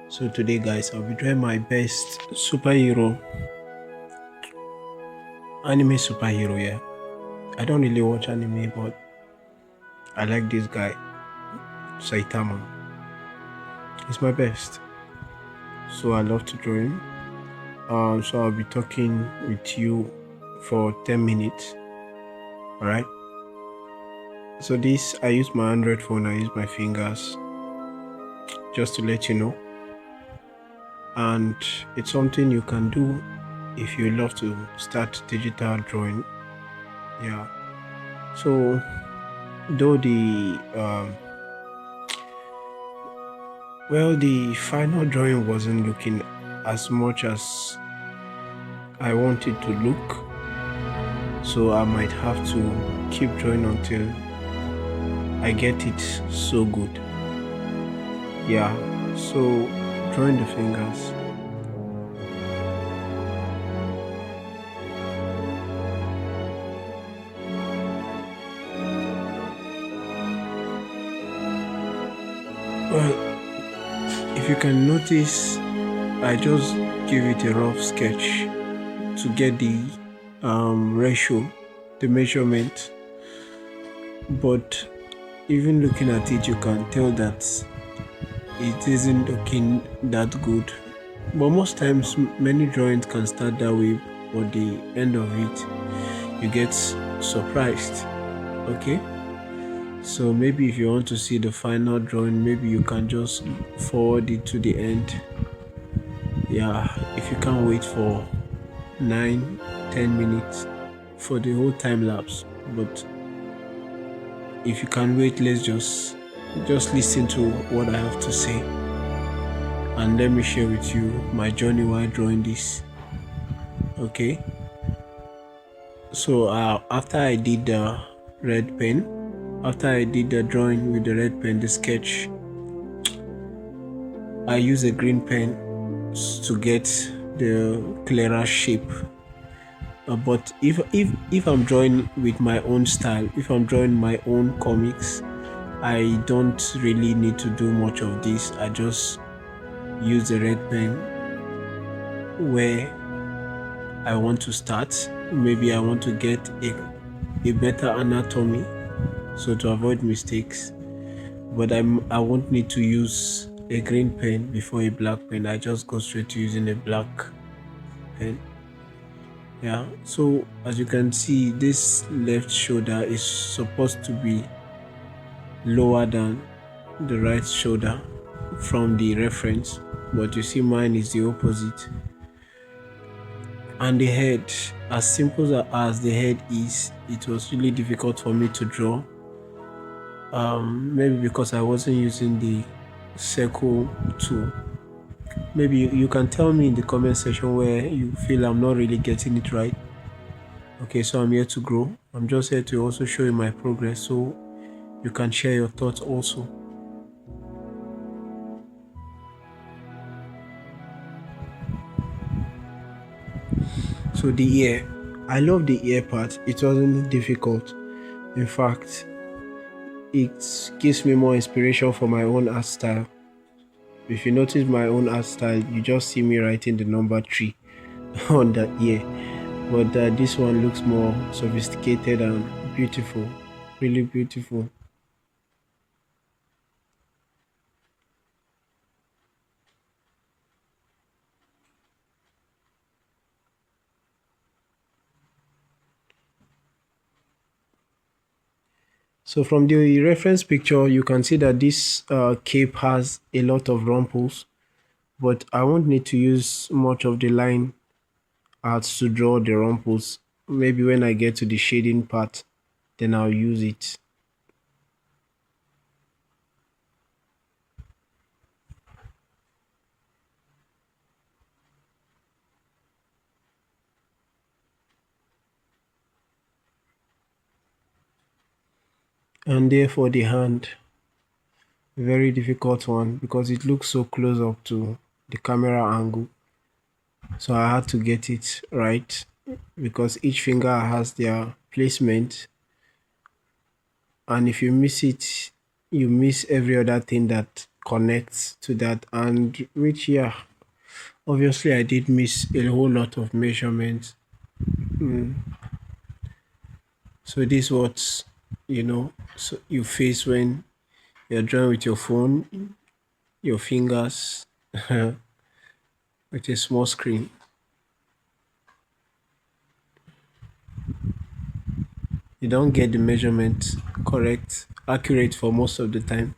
So today guys, I'll be trying my best superhero, anime superhero, yeah. I don't really watch anime, but I like this guy, Saitama. He's my best. So I love to draw him. So I'll be talking with you for 10 minutes. Alright. So this, I use my Android phone, I use my fingers just to let you know. And it's something you can do if you love to start digital drawing. Yeah. So though the final drawing wasn't looking as much as I wanted to look, so I might have to keep drawing until I get it so good. Yeah, so drawing the fingers. Well, if you can notice, I just give it a rough sketch to get the ratio, the measurement, but even looking at it, you can tell that it isn't looking that good. But most times, many drawings can start that way, but the end of it, you get surprised. Okay, so maybe if you want to see the final drawing, maybe you can just forward it to the end. Yeah, if you can't wait for 9-10 minutes for the whole time lapse, but if you can wait, let's just listen to what I have to say and let me share with you my journey while drawing this. Okay, so after I did the red pen, after I did the drawing with the red pen, the sketch, I use a green pen to get the clearer shape. But if I'm drawing with my own style, if I'm drawing my own comics, I don't really need to do much of this. I just use the red pen where I want to start. Maybe I want to get a better anatomy, so to avoid mistakes. But I won't need to use a green pen before a black pen. I just go straight to using a black pen. Yeah, so as you can see, this left shoulder is supposed to be lower than the right shoulder from the reference, but you see mine is the opposite. And the head, as simple as the head is, it was really difficult for me to draw. Maybe because I wasn't using the circle tool. Maybe you can tell me in the comment section where you feel I'm not really getting it right. Okay, so I'm here to grow. I'm just here to also show you my progress so you can share your thoughts also. So the ear, I love the ear part. It wasn't difficult. In fact, it gives me more inspiration for my own art style. If you notice my own art style, you just see me writing the number 3 on the ear. But this one looks more sophisticated and beautiful, really beautiful. So from the reference picture, you can see that this cape has a lot of rumples, but I won't need to use much of the line art to draw the rumples. Maybe when I get to the shading part, then I'll use it. And therefore the hand, very difficult one because it looks so close up to the camera angle. So I had to get it right because each finger has their placement, and if you miss it, you miss every other thing that connect to that, and which, yeah, obviously I did miss a whole lot of measurements. Mm. So this what so you face when you're drawing with your phone, your fingers, with a small screen. You don't get the measurement correct, accurate for most of the time.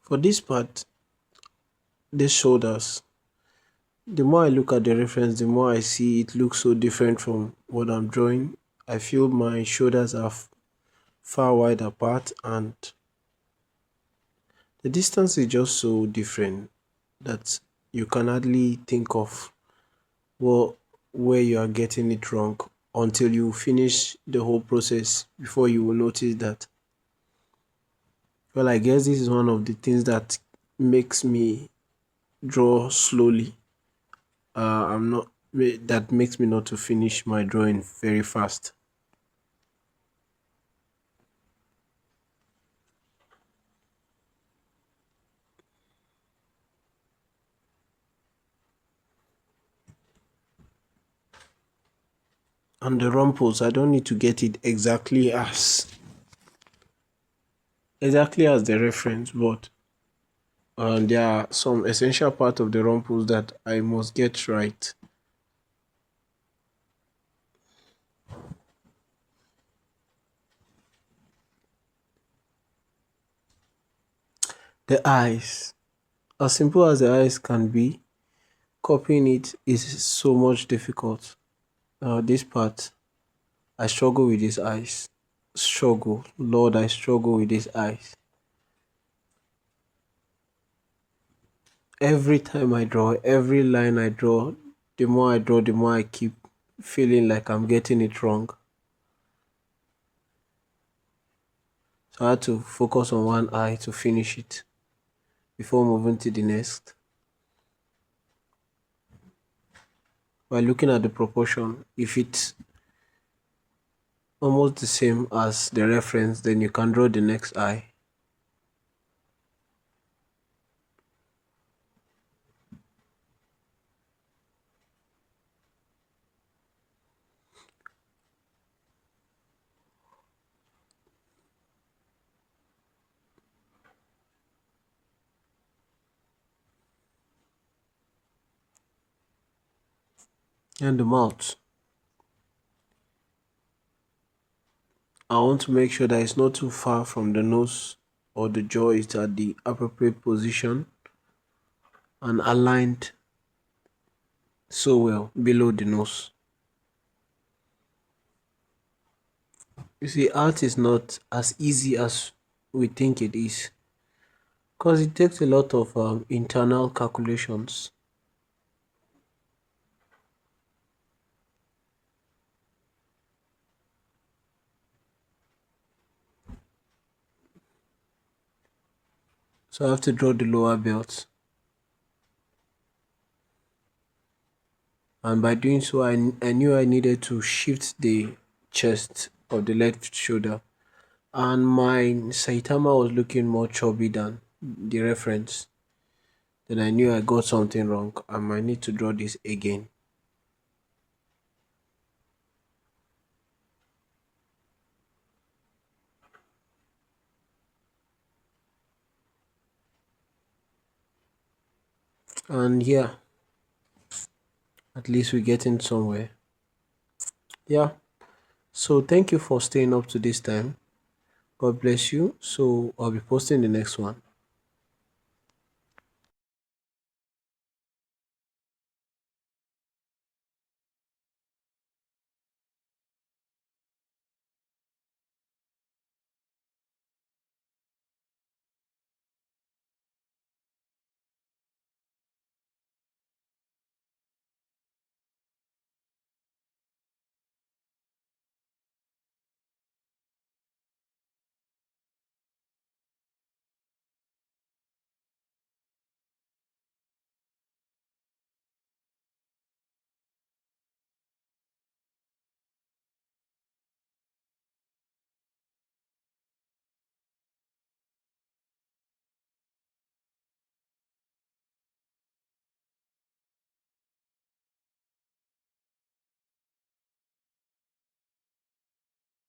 For this part, this shoulders, the more I look at the reference, the more I see it looks so different from what I'm drawing. I feel my shoulders are far wide apart, and the distance is just so different that you can hardly think of what where you are getting it wrong until you finish the whole process before you will notice that. Well, I guess this is one of the things that makes me draw slowly. I'm not that makes me not to finish my drawing very fast. And the rumples, I don't need to get it exactly as the reference, but there are some essential part of the rumples that I must get right. The eyes, as simple as the eyes can be, copying it is so much difficult. This part, I struggle with these eyes. Struggle, Lord, I struggle with these eyes. Every time I draw, every line I draw, the more I draw, the more I keep feeling like I'm getting it wrong. So I had to focus on one eye to finish it before moving to the next. By looking at the proportion, if it's almost the same as the reference, then you can draw the next eye. And the mouth, I want to make sure that it's not too far from the nose or the jaw, is at the appropriate position and aligned so well below the nose. You see, art is not as easy as we think it is, because it takes a lot of internal calculations. So I have to draw the lower belt, and by doing so, I knew I needed to shift the chest of the left shoulder, and my Saitama was looking more chubby than the reference. Then I knew I got something wrong. I might need to draw this again. And yeah, at least we're getting somewhere. Yeah. So thank you for staying up to this time. God bless you. So I'll be posting the next one.